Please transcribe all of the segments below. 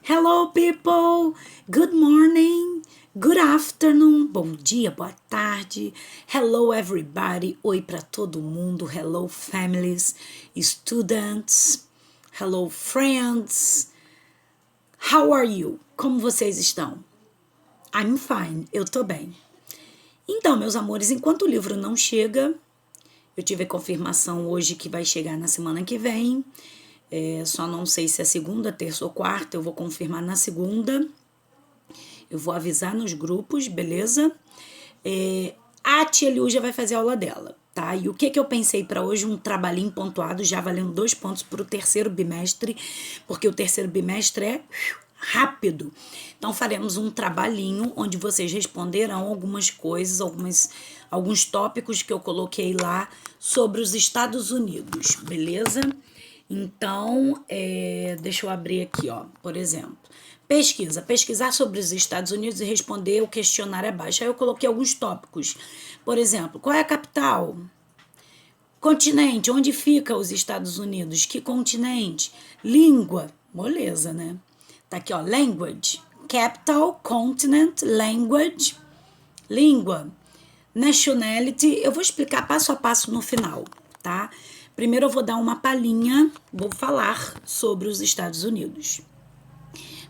Hello, people! Good morning, good afternoon, bom dia, boa tarde. Hello, everybody. Oi para todo mundo. Hello, families, students. Hello, friends. How are you? Como vocês estão? I'm fine, eu tô bem. Então, meus amores, enquanto o livro não chega, eu tive a confirmação hoje que vai chegar na semana que vem. Só não sei se é segunda, terça ou quarta, eu vou confirmar na segunda. Eu vou avisar nos grupos, beleza? A tia Liu já vai fazer a aula dela, tá? E o que eu pensei para hoje? Um trabalhinho pontuado, já valendo 2 pontos para o terceiro bimestre, porque o terceiro bimestre é rápido. Então faremos um trabalhinho onde vocês responderão algumas coisas, alguns tópicos que eu coloquei lá sobre os Estados Unidos, beleza? Então, deixa eu abrir aqui, ó, por exemplo. Pesquisar sobre os Estados Unidos e responder o questionário abaixo. Aí eu coloquei alguns tópicos. Por exemplo, qual é a capital? Continente, onde fica os Estados Unidos? Que continente? Língua, moleza, né? Tá aqui, ó, language. Capital, continent, language, língua. Nationality, eu vou explicar passo a passo no final, tá? Primeiro eu vou dar uma palhinha, vou falar sobre os Estados Unidos.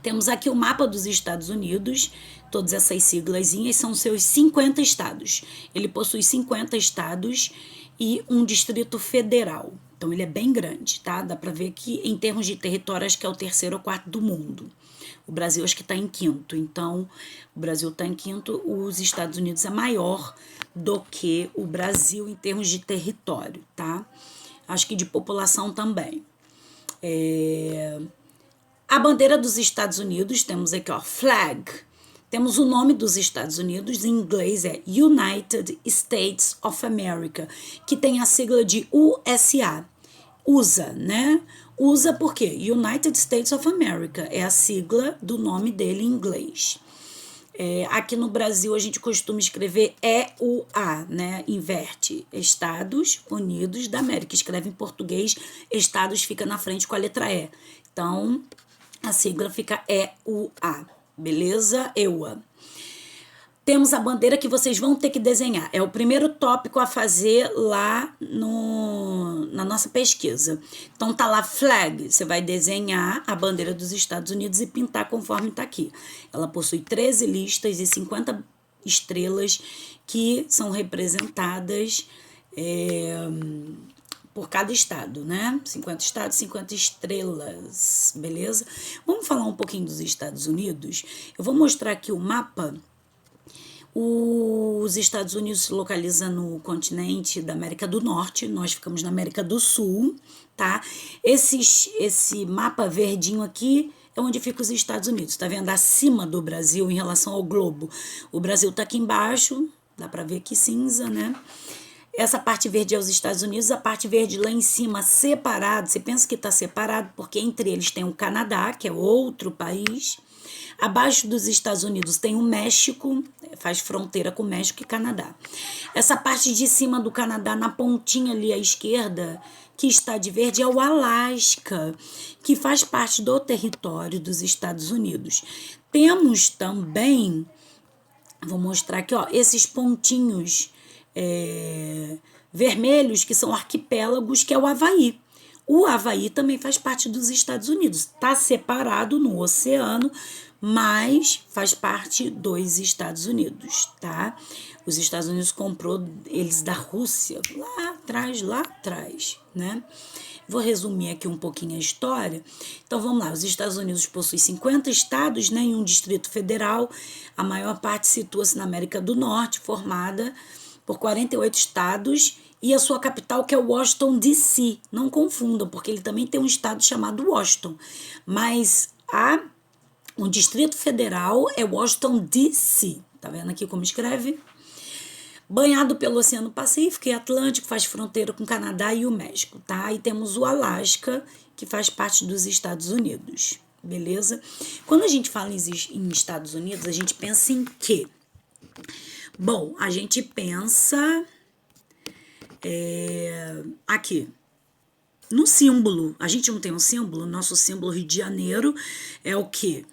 Temos aqui o mapa dos Estados Unidos, todas essas siglazinhas são seus 50 estados. Ele possui 50 estados e um distrito federal. Então ele é bem grande, tá? Dá pra ver que em termos de território acho que é o terceiro ou quarto do mundo. O Brasil acho que está em quinto. Então, o Brasil está em quinto, os Estados Unidos é maior do que o Brasil em termos de território, tá? Acho que de população também. A bandeira dos Estados Unidos, temos aqui, ó, flag. Temos o nome dos Estados Unidos, em inglês é United States of America, que tem a sigla de USA. USA, né? USA por quê? United States of America é a sigla do nome dele em inglês. Aqui no Brasil a gente costuma escrever EUA, né? Inverte. Estados Unidos da América. Escreve em português, Estados fica na frente com a letra E. Então, a sigla fica EUA, beleza? EUA. Temos a bandeira que vocês vão ter que desenhar. É o primeiro tópico a fazer lá na nossa pesquisa. Então tá lá flag, você vai desenhar a bandeira dos Estados Unidos e pintar conforme tá aqui. Ela possui 13 listas e 50 estrelas que são representadas por cada estado, né? 50 estados, 50 estrelas, beleza? Vamos falar um pouquinho dos Estados Unidos? Eu vou mostrar aqui o mapa. Os Estados Unidos se localiza no continente da América do Norte, nós ficamos na América do Sul, tá? Esse mapa verdinho aqui é onde fica os Estados Unidos, tá vendo? Acima do Brasil em relação ao globo. O Brasil tá aqui embaixo, dá pra ver aqui cinza, né? Essa parte verde é os Estados Unidos, a parte verde lá em cima separado, você pensa que tá separado porque entre eles tem o Canadá, que é outro país. Abaixo dos Estados Unidos tem o México, faz fronteira com México e Canadá. Essa parte de cima do Canadá, na pontinha ali à esquerda, que está de verde, é o Alasca, que faz parte do território dos Estados Unidos. Temos também, vou mostrar aqui, ó, esses pontinhos vermelhos, que são arquipélagos, que é o Havaí. O Havaí também faz parte dos Estados Unidos. Está separado no oceano, mas faz parte dos Estados Unidos, tá? Os Estados Unidos comprou eles da Rússia lá atrás, né? Vou resumir aqui um pouquinho a história. Então vamos lá, os Estados Unidos possuem 50 estados, né, e um distrito federal. A maior parte situa-se na América do Norte, formada por 48 estados, e a sua capital, que é Washington, D.C. Não confundam, porque ele também tem um estado chamado Washington. Mas o Distrito Federal é Washington, D.C. Tá vendo aqui como escreve? Banhado pelo Oceano Pacífico e Atlântico, faz fronteira com o Canadá e o México, tá? E temos o Alasca, que faz parte dos Estados Unidos, beleza? Quando a gente fala em Estados Unidos, a gente pensa em quê? Bom, a gente pensa aqui, no símbolo. A gente não tem um símbolo? Nosso símbolo Rio de Janeiro é o quê?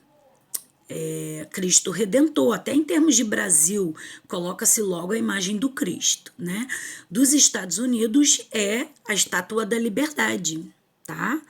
Cristo Redentor. Até em termos de Brasil, coloca-se logo a imagem do Cristo, né? Dos Estados Unidos é a Estátua da Liberdade, tá?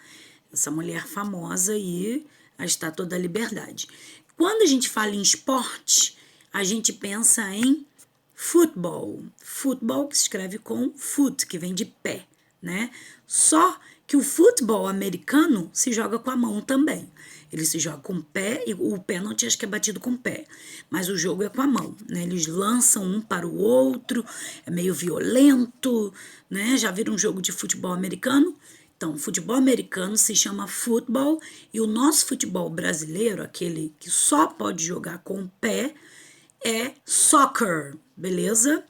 Essa mulher famosa aí, a Estátua da Liberdade. Quando a gente fala em esporte, a gente pensa em futebol. Futebol que se escreve com foot, que vem de pé, né? Só que o futebol americano se joga com a mão também. Ele se joga com o pé e o pênalti acho que é batido com o pé. Mas o jogo é com a mão, né? Eles lançam um para o outro, é meio violento, né? Já viram um jogo de futebol americano? Então, o futebol americano se chama futebol e o nosso futebol brasileiro, aquele que só pode jogar com o pé, é soccer, beleza?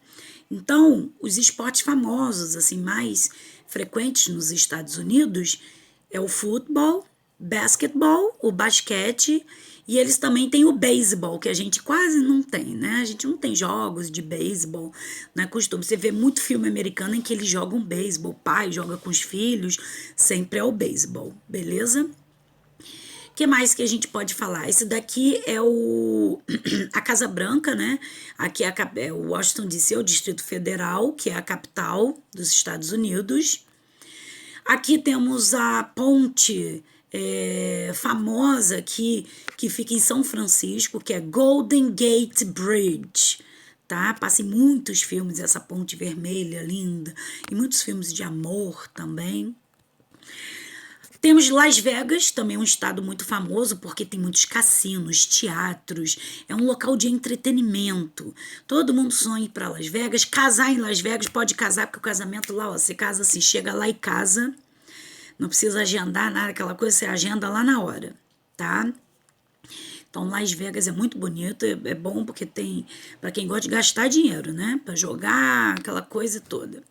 Então, os esportes famosos, assim, mais frequentes nos Estados Unidos é o futebol, basquetebol, o basquete, e eles também têm o beisebol, que a gente quase não tem, né? A gente não tem jogos de beisebol, não é costume. Você vê muito filme americano em que eles jogam beisebol, o pai joga com os filhos, sempre é o beisebol, beleza? O que mais que a gente pode falar? Esse daqui é a Casa Branca, né? Aqui é o Washington DC, é o Distrito Federal, que é a capital dos Estados Unidos. Aqui temos a ponte famosa que fica em São Francisco, que é Golden Gate Bridge, tá? Passa em muitos filmes essa ponte vermelha linda, e muitos filmes de amor também. Temos Las Vegas, também um estado muito famoso porque tem muitos cassinos, teatros, é um local de entretenimento. Todo mundo sonha ir para Las Vegas, casar em Las Vegas, pode casar porque o casamento lá, ó, você casa assim, chega lá e casa, não precisa agendar nada, aquela coisa você agenda lá na hora, tá? Então Las Vegas é muito bonito, é bom porque tem, para quem gosta de gastar dinheiro, né? Para jogar, aquela coisa toda.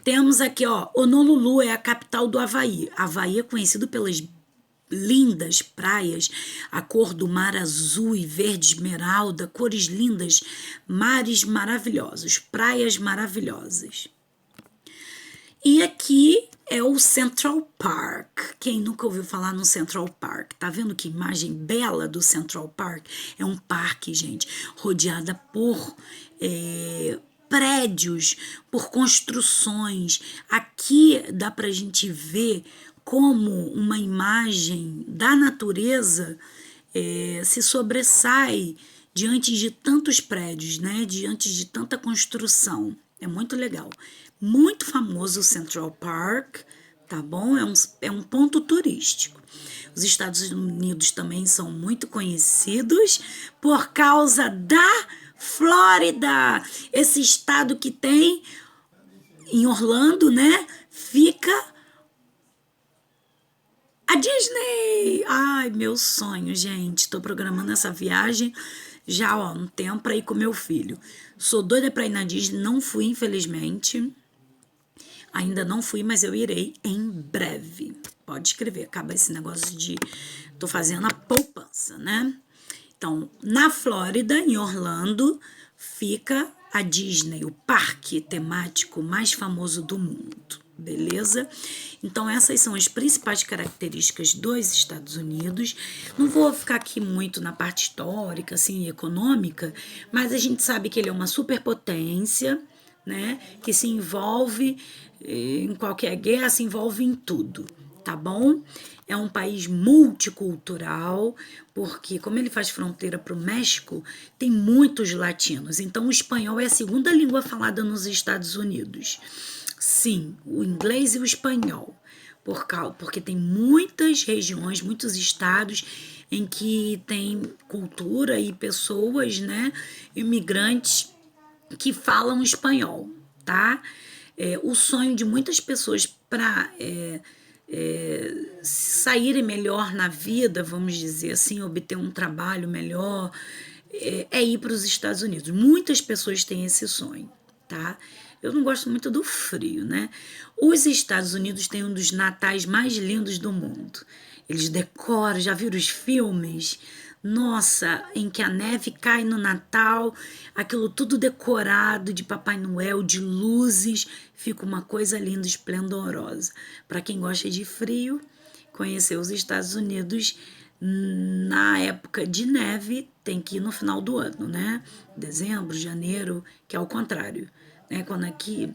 Temos aqui, ó, Honolulu é a capital do Havaí. Havaí é conhecido pelas lindas praias, a cor do mar azul e verde esmeralda, cores lindas, mares maravilhosos, praias maravilhosas. E aqui é o Central Park. Quem nunca ouviu falar no Central Park? Tá vendo que imagem bela do Central Park? É um parque, gente, rodeada por prédios, por construções. Aqui dá pra gente ver como uma imagem da natureza se sobressai diante de tantos prédios, né? Diante de tanta construção. É muito legal. Muito famoso o Central Park, tá bom? É um ponto turístico. Os Estados Unidos também são muito conhecidos por causa da Flórida, esse estado que tem em Orlando, né? Fica a Disney. Ai, meu sonho, gente. Tô programando essa viagem já, ó, um tempo para ir com meu filho. Sou doida para ir na Disney, não fui, infelizmente. Ainda não fui, mas eu irei em breve. Pode escrever, acaba esse negócio de... Tô fazendo a poupança, né? Então, na Flórida, em Orlando, fica a Disney, o parque temático mais famoso do mundo, beleza? Então, essas são as principais características dos Estados Unidos. Não vou ficar aqui muito na parte histórica, assim, econômica, mas a gente sabe que ele é uma superpotência, né? Que se envolve em qualquer guerra, se envolve em tudo, tá bom? É um país multicultural, porque como ele faz fronteira para o México, tem muitos latinos. Então, o espanhol é a segunda língua falada nos Estados Unidos. Sim, o inglês e o espanhol, porque tem muitas regiões, muitos estados em que tem cultura e pessoas, né, imigrantes que falam espanhol, tá? O sonho de muitas pessoas para saírem melhor na vida, vamos dizer assim, obter um trabalho melhor, é ir para os Estados Unidos. Muitas pessoas têm esse sonho, tá? Eu não gosto muito do frio, né? Os Estados Unidos têm um dos natais mais lindos do mundo. Eles decoram, já viram os filmes Nossa, em que a neve cai no Natal, aquilo tudo decorado de Papai Noel, de luzes, fica uma coisa linda, esplendorosa. Para quem gosta de frio, conhecer os Estados Unidos na época de neve tem que ir no final do ano, né? Dezembro, janeiro, que é o contrário, né? Quando aqui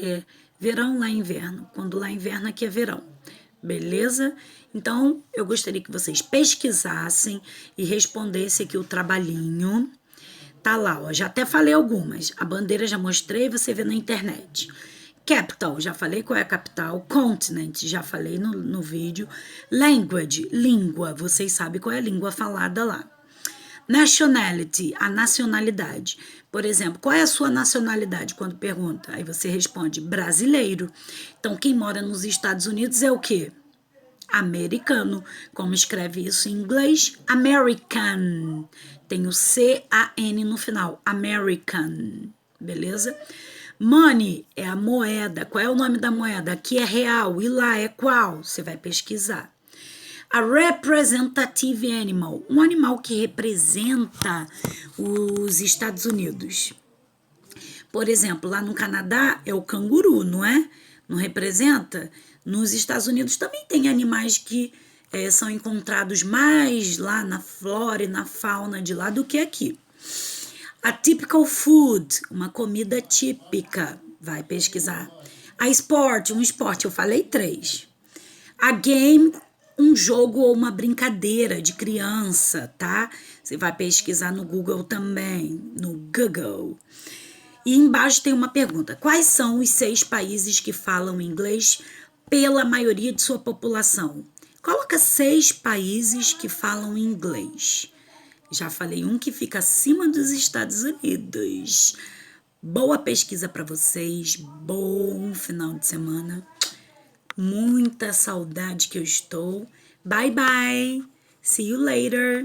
é verão, lá é inverno. Quando lá é inverno, aqui é verão. Beleza? Então, eu gostaria que vocês pesquisassem e respondessem aqui o trabalhinho. Tá lá, ó. Já até falei algumas. A bandeira já mostrei, você vê na internet. Capital, já falei qual é a capital. Continent, já falei no vídeo. Language, língua, vocês sabem qual é a língua falada lá. Nationality, a nacionalidade. Por exemplo, qual é a sua nacionalidade? Quando pergunta, aí você responde brasileiro. Então, quem mora nos Estados Unidos é o quê? Americano. Como escreve isso em inglês? American. Tem o C-A-N no final. American. Beleza? Money é a moeda. Qual é o nome da moeda? Aqui é real e lá é qual? Você vai pesquisar. A representative animal, um animal que representa os Estados Unidos. Por exemplo, lá no Canadá é o canguru, não é? Não representa? Nos Estados Unidos também tem animais que são encontrados mais lá na flora e na fauna de lá do que aqui. A typical food, uma comida típica, vai pesquisar. A sport, um esporte, eu falei 3. A game, um jogo ou uma brincadeira de criança, tá? Você vai pesquisar no Google também, no Google. E embaixo tem uma pergunta: quais são os 6 países que falam inglês pela maioria de sua população? Coloca 6 países que falam inglês. Já falei um que fica acima dos Estados Unidos. Boa pesquisa para vocês, bom final de semana. Muita saudade que eu estou. Bye bye. See you later.